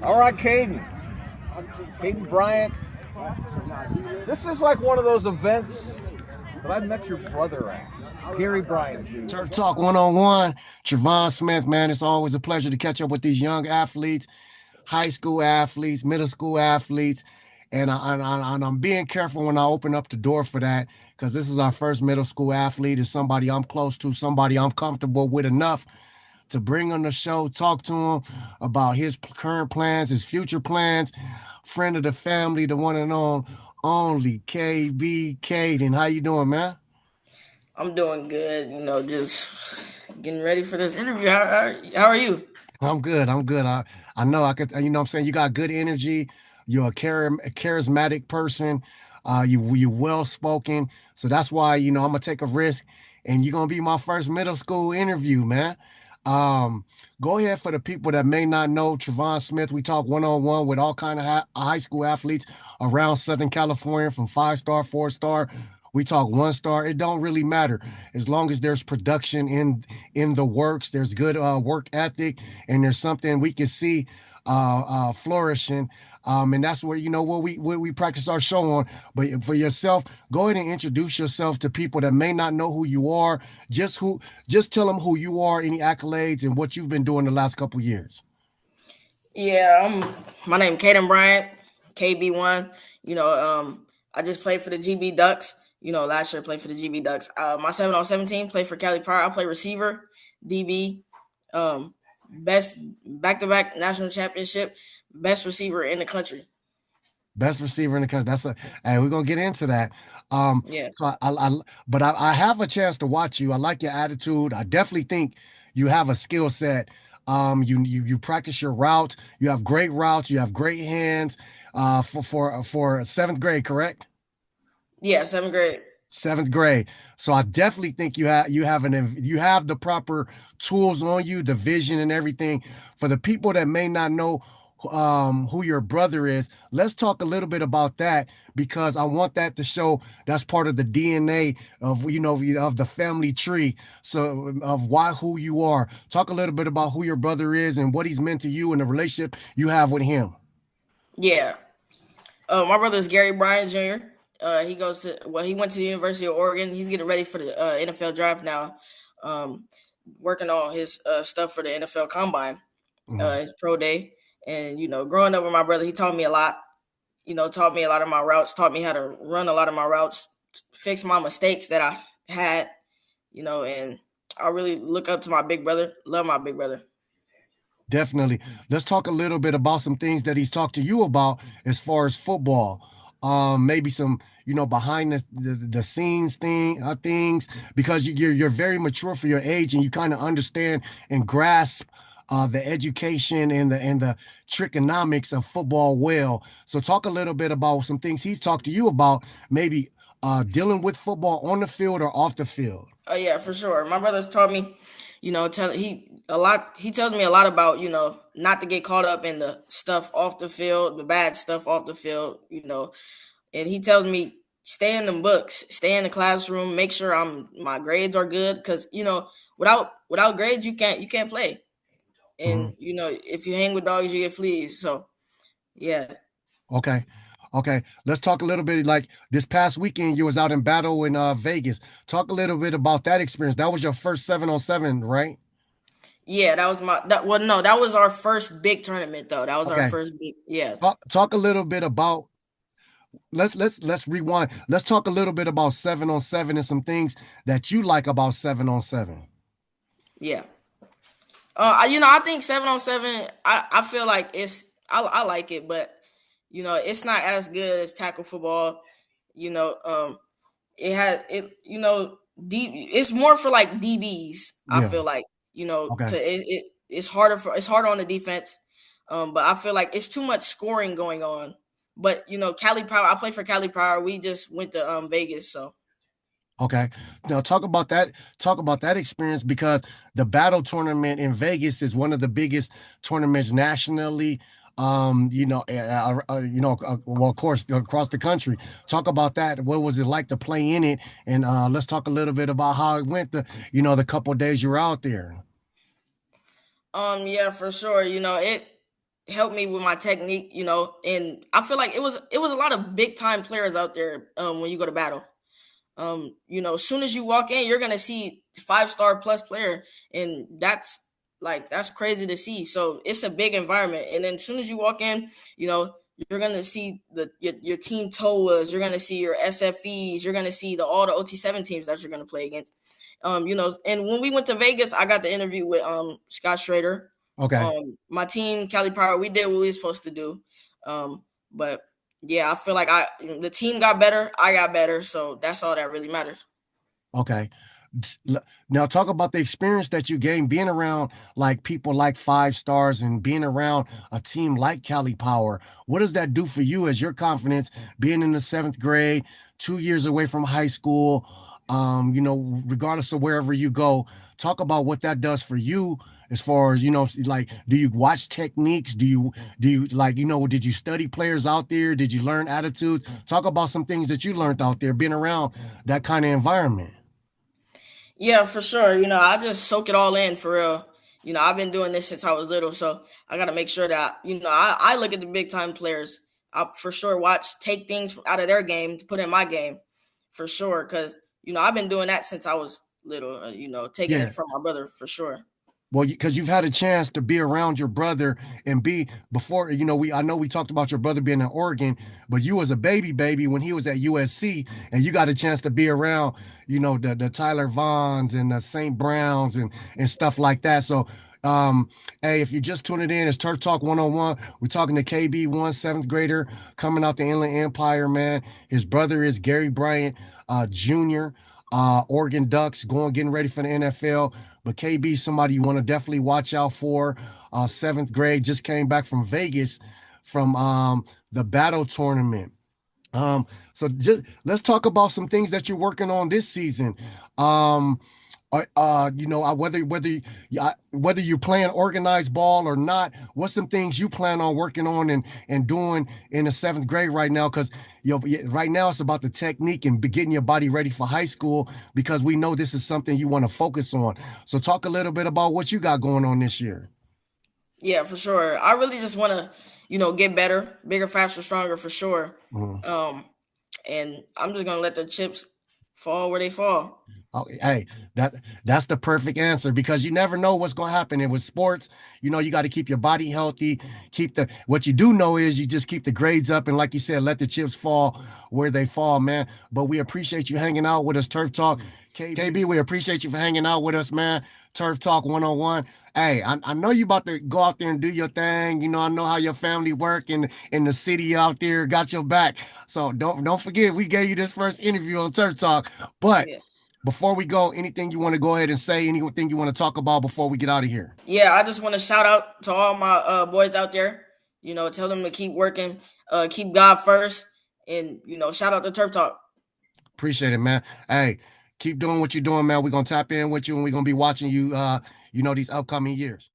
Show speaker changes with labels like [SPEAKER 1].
[SPEAKER 1] All right, Kaden. Kaden Bryant. This is like one of those events that I met your brother at, Gary Bryant Jr.
[SPEAKER 2] Turf Talk 101. Travon Smith, man, it's always a pleasure to catch up with these young athletes, high school athletes, middle school athletes. And I'm being careful when I open up the door for that because this is our first middle school athlete. Is somebody I'm close to, somebody I'm comfortable with enough to bring on the show, talk to him about his current plans, his future plans. Friend of the family, the one and only KB Kaden. How you doing, man?
[SPEAKER 3] I'm doing good, just getting ready for this interview. How are you?
[SPEAKER 2] I'm good. I'm good. I know I could. You know, what I'm saying you got good energy. You're a charismatic person. You're well spoken. So that's why I'm gonna take a risk, and you're gonna be my first middle school interview, man. Um, Go ahead for the people that may not know Travon Smith. We talk one on one with all kind of high school athletes around Southern California, from 5-star, 4-star. We talk 1-star. It don't really matter as long as there's production in the works. There's good work ethic, and there's something we can see flourishing. And that's where what we practice our show on. But for yourself, go ahead and introduce yourself to people that may not know who you are. Just tell them who you are, any accolades, and what you've been doing the last couple years.
[SPEAKER 3] Yeah, my name Kaden Bryant, KB1. I just played for the GB Ducks. Last year I played for the GB Ducks. My 7-on-7 team played for Cali Power. I play receiver, DB, best back-to-back national championship, best receiver in the country.
[SPEAKER 2] Best receiver in the country. And we're gonna get into that. Um,
[SPEAKER 3] Yeah.
[SPEAKER 2] but I have a chance to watch you. I like your attitude. I definitely think you have a skill set. You practice your routes. You have great routes. You have great hands. For seventh grade, correct?
[SPEAKER 3] Yeah, seventh grade.
[SPEAKER 2] Seventh grade. So I definitely think you have the proper tools on you, the vision and everything. For the people that may not know who your brother is, let's talk a little bit about that because I want that to show that's part of the DNA of the family tree. So of who you are. Talk a little bit about who your brother is and what he's meant to you and the relationship you have with him.
[SPEAKER 3] Yeah. My brother is Gary Bryant Jr. He went to the University of Oregon. He's getting ready for the NFL draft now. Um, Working on his stuff for the NFL Combine,
[SPEAKER 2] Mhm.
[SPEAKER 3] his pro day. And growing up with my brother, he taught me a lot. Taught me a lot of my routes. Taught me how to run a lot of my routes, fix my mistakes that I had. And I really look up to my big brother. Love my big brother.
[SPEAKER 2] Definitely. Let's talk a little bit about some things that he's talked to you about as far as football. Maybe some, behind the scenes things because you're very mature for your age and you kind of understand and grasp the education and the trigonomics of football well. So talk a little bit about some things he's talked to you about, maybe dealing with football on the field or off the field.
[SPEAKER 3] Oh yeah, for sure. My brother's taught me, tell he a lot. He tells me a lot about not to get caught up in the stuff off the field, the bad stuff off the field. And he tells me stay in the books, stay in the classroom, make sure my grades are good because without grades you can't play.
[SPEAKER 2] Mhm.
[SPEAKER 3] And if you hang with dogs you get fleas. So yeah.
[SPEAKER 2] Okay. Okay. Let's talk a little bit like this past weekend you was out in battle in Vegas. Talk a little bit about that experience. That was your first 7-on-7, right?
[SPEAKER 3] Yeah, that was no, that was our first big tournament though. That was our
[SPEAKER 2] Okay.
[SPEAKER 3] first big, yeah.
[SPEAKER 2] Talk a little bit about let's rewind. Let's talk a little bit about 7-on-7 and some things that you like about 7-on-7.
[SPEAKER 3] Yeah. I think 7-on-7. I feel like I like it, but it's not as good as tackle football. You know, it has it. It's more for like DBs. I
[SPEAKER 2] Yeah.
[SPEAKER 3] feel like
[SPEAKER 2] Okay.
[SPEAKER 3] it's harder on the defense. But I feel like it's too much scoring going on. But Cali Power. I play for Cali Power. We just went to Vegas, so
[SPEAKER 2] Okay. Now talk about that experience because the battle tournament in Vegas is one of the biggest tournaments nationally. Well, of course, across the country. Talk about that. What was it like to play in it? And let's talk a little bit about how it went the couple of days you were out there.
[SPEAKER 3] yeah, for sure. helped me with my technique, and I feel like it was a lot of big time players out there when you go to battle. As soon as you walk in, you're gonna see 5-star plus player, and that's crazy to see. So it's a big environment, and then as soon as you walk in, you're gonna see your team TOAs, you're gonna see your SFEs, you're gonna see all the OT7 teams that you're gonna play against. And when we went to Vegas, I got the interview with Scott Schrader.
[SPEAKER 2] Okay.
[SPEAKER 3] My team, Cali Power, we did what we were supposed to do. But yeah, I feel like the team got better, I got better, so that's all that really matters.
[SPEAKER 2] Okay. Now talk about the experience that you gained being around like people like 5 stars and being around a team like Cali Power. What does that do for you as your confidence being in the 7th grade, 2 years away from high school? Regardless of wherever you go, talk about what that does for you as far as, like, do you watch techniques? Do you like, did you study players out there? Did you learn attitudes? Talk about some things that you learned out there being around that kind of environment.
[SPEAKER 3] Yeah, for sure. I just soak it all in for real. I've been doing this since I was little, so I got to make sure that I look at the big time players. I for sure take things out of their game to put in my game, for sure. Because I've been doing that since I was little. Taking it
[SPEAKER 2] Yeah.
[SPEAKER 3] from my brother for sure.
[SPEAKER 2] Well, because you've had a chance to be around your brother and be before, I know we talked about your brother being in Oregon, but you was a baby when he was at USC, and you got a chance to be around, the Tyler Vaughns and the St. Browns and stuff like that. So, hey, if you're just tuning in, it's Turf Talk 101. We're talking to KB1, 7th grader, coming out the Inland Empire, man. His brother is Gary Bryant, Jr., Oregon Ducks, getting ready for the NFL. But KB, somebody you want to definitely watch out for. 7th grade, just came back from Vegas from the battle tournament. So just let's talk about some things that you're working on this season. Whether you're playing organized ball or not, what's some things you plan on working on and doing in the 7th grade right now? Because right now it's about the technique and getting your body ready for high school, because we know this is something you want to focus on. So talk a little bit about what you got going on this year.
[SPEAKER 3] Yeah, for sure. I really just want to, get better, bigger, faster, stronger, for sure.
[SPEAKER 2] Mhm.
[SPEAKER 3] Um, and I'm just gonna let the chips fall where they fall.
[SPEAKER 2] Oh, hey, that's the perfect answer, because you never know what's going to happen. And with sports, you got to keep your body healthy. What you do know is you just keep the grades up, and like you said, let the chips fall where they fall, man. But we appreciate you hanging out with us, Turf Talk. KB, we appreciate you for hanging out with us, man. Turf Talk 101. Hey, I know you about to go out there and do your thing. I know how your family work and in the city out there got your back. So don't forget, we gave you this first interview on Turf Talk. But
[SPEAKER 3] Yeah.
[SPEAKER 2] before we go, anything you want to go ahead and say, anything you want to talk about before we get out of here?
[SPEAKER 3] Yeah, I just want to shout out to all my boys out there. Tell them to keep working, keep God first, and shout out to Turf Talk.
[SPEAKER 2] Appreciate it, man. Hey, keep doing what you're doing, man. We're gonna tap in with you, and we're gonna be watching you these upcoming years.